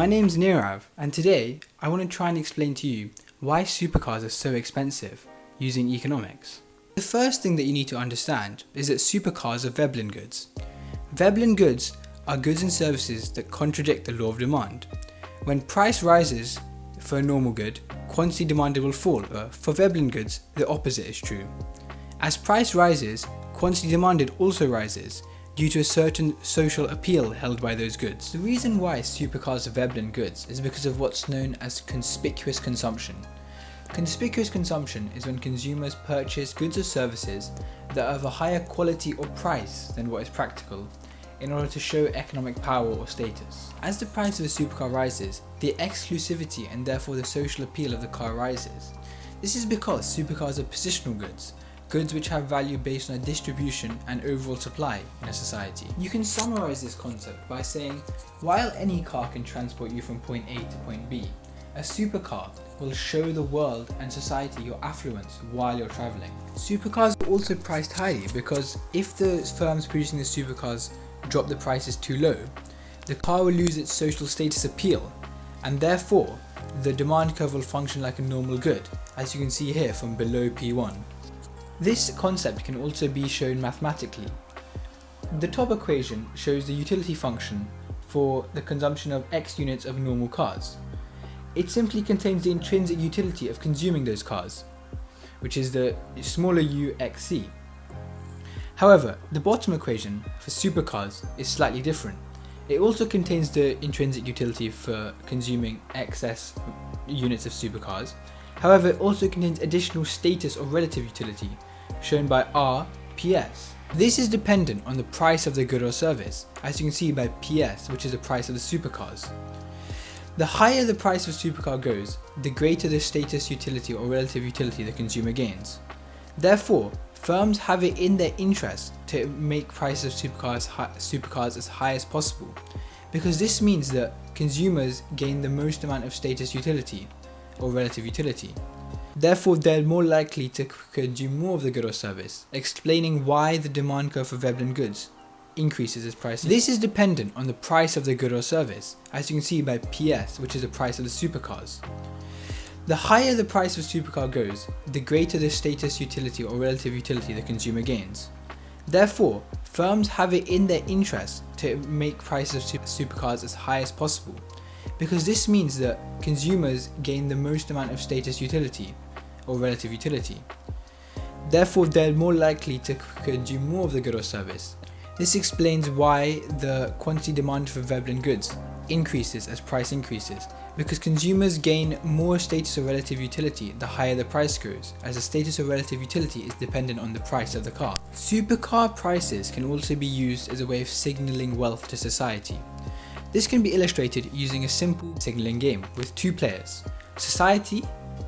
My name's Neerav, and today I want to try and explain to you why supercars are so expensive using economics. The first thing that you need to understand is that supercars are Veblen goods. Veblen goods are goods and services that contradict the law of demand. When price rises for a normal good, quantity demanded will fall, but for Veblen goods, the opposite is true. As price rises, quantity demanded also rises, due to a certain social appeal held by those goods. The reason why supercars are Veblen goods is because of what's known as conspicuous consumption. Conspicuous consumption is when consumers purchase goods or services that are of a higher quality or price than what is practical, in order to show economic power or status. As the price of a supercar rises, the exclusivity and therefore the social appeal of the car rises. This is because supercars are positional goods, goods which have value based on a distribution and overall supply in a society. You can summarize this concept by saying, while any car can transport you from point A to point B, a supercar will show the world and society your affluence while you're traveling. Supercars are also priced highly because if the firms producing the supercars drop the prices too low, the car will lose its social status appeal, and therefore the demand curve will function like a normal good, as you can see here from below P1. This concept can also be shown mathematically. The top equation shows the utility function for the consumption of X units of normal cars. It simply contains the intrinsic utility of consuming those cars, which is the smaller u xc. However, the bottom equation for supercars is slightly different. It also contains the intrinsic utility for consuming excess units of supercars. However, it also contains additional status or relative utility, shown by RPS. This is dependent on the price of the good or service, as you can see by PS, which is the price of the supercars. The higher the price of a supercar goes, the greater the status utility or relative utility the consumer gains. Therefore, firms have it in their interest to make prices of supercars as high as possible, because this means that consumers gain the most amount of status utility or relative utility. Therefore, they're more likely to consume more of the good or service, explaining why the demand curve for Veblen goods increases as price. This is dependent on the price of the good or service, as you can see by PS, which is the price of the supercars. The higher the price of a supercar goes, the greater the status utility or relative utility the consumer gains. Therefore, firms have it in their interest to make prices of supercars as high as possible, because this means that consumers gain the most amount of status utility or relative utility. Therefore, they're more likely to consume more of the good or service. This explains why the quantity demanded for Veblen goods increases as price increases, because consumers gain more status or relative utility the higher the price goes, as the status or relative utility is dependent on the price of the car. Supercar prices can also be used as a way of signaling wealth to society. This can be illustrated using a simple signaling game with two players, Society,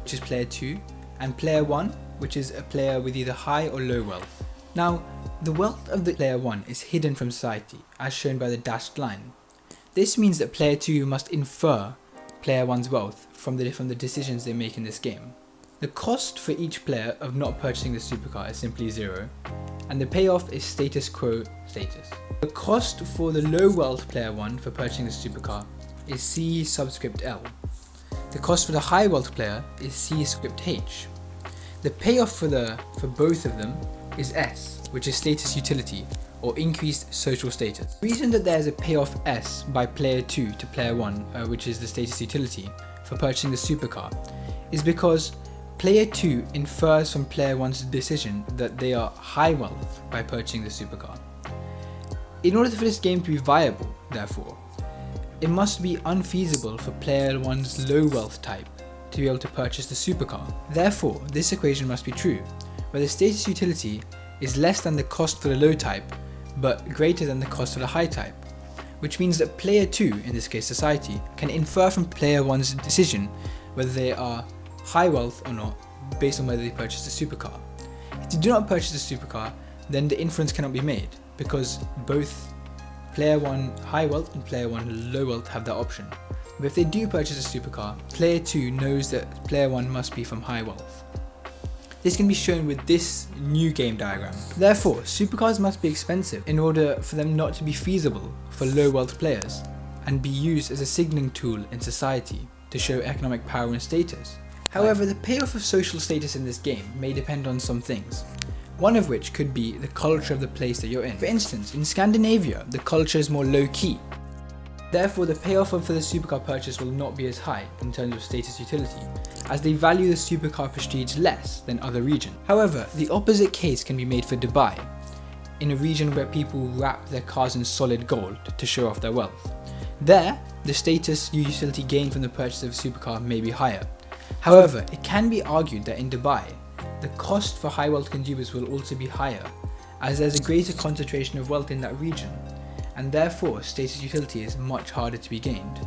which is player 2, and player 1, which is a player with either high or low wealth. Now, the wealth of the player 1 is hidden from Society, as shown by the dashed line. This means that player 2 must infer player 1's wealth from the decisions they make in this game. The cost for each player of not purchasing the supercar is simply 0, and the payoff is status quo status. The cost for the low wealth player 1 for purchasing the supercar is C subscript L. The cost for the high wealth player is C script H. The payoff for both of them is S, which is status utility or increased social status. The reason that there is a payoff S by player 2 to player 1, which is the status utility for purchasing the supercar, is because player 2 infers from player 1's decision that they are high wealth by purchasing the supercar. In order for this game to be viable, therefore, it must be unfeasible for player 1's low wealth type to be able to purchase the supercar. Therefore, this equation must be true, where the status utility is less than the cost for the low type, but greater than the cost for the high type, which means that player 2, in this case Society, can infer from player 1's decision whether they are high wealth or not, based on whether they purchase the supercar. If they do not purchase the supercar, then the inference cannot be made, because both player 1 high wealth and player 1 low wealth have that option. But if they do purchase a supercar, player 2 knows that player 1 must be from high wealth. This can be shown with this new game diagram. Therefore, supercars must be expensive in order for them not to be feasible for low wealth players, and be used as a signaling tool in society to show economic power and status. However, the payoff of social status in this game may depend on some things, one of which could be the culture of the place that you're in. For instance, in Scandinavia, the culture is more low-key. Therefore, the payoff for the supercar purchase will not be as high in terms of status utility, as they value the supercar prestige less than other regions. However, the opposite case can be made for Dubai, in a region where people wrap their cars in solid gold to show off their wealth. There, the status utility gained from the purchase of a supercar may be higher. However, it can be argued that in Dubai, the cost for high wealth consumers will also be higher, as there's a greater concentration of wealth in that region, and therefore status utility is much harder to be gained.